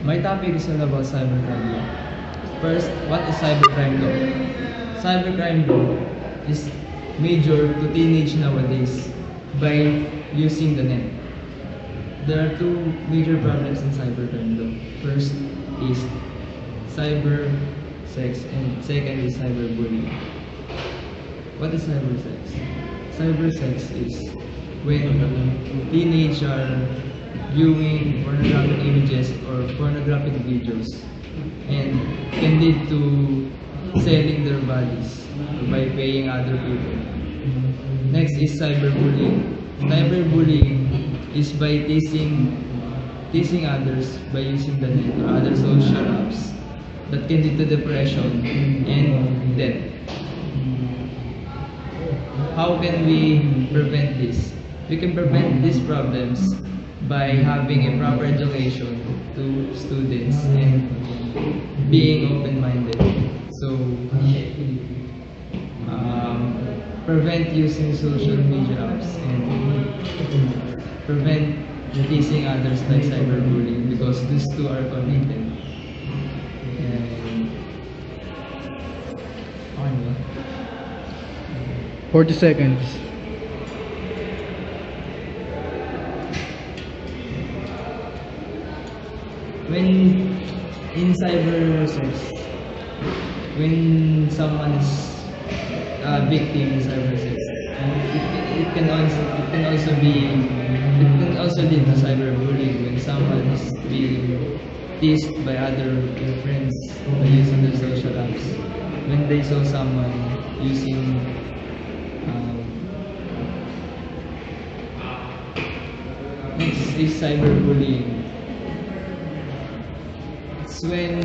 My topic is all about cybercrime law. First, what is cybercrime law? Cybercrime law is major to teenage nowadays by using the net. There are two major problems in cybercrime law. First is cyber sex and second is cyberbullying. What is cyber sex? Cyber sex is when teenagers are viewing pornographic images or pornographic videos and can lead to selling their bodies by paying other people. Next is cyberbullying. Cyberbullying is by teasing others by using the net or other social apps that can lead to depression and death. How can we prevent this? We can prevent these problems by having a proper education to students and being open-minded. So, prevent using social media apps and prevent teasing others like cyberbullying because these two are connected. And, ano ba? 40 seconds. When in cyber sex, when someone is a victim in cyber sex, it can also lead to cyberbullying when someone is being teased by other friends by using their social apps. When they saw someone using next is cyberbullying. It's when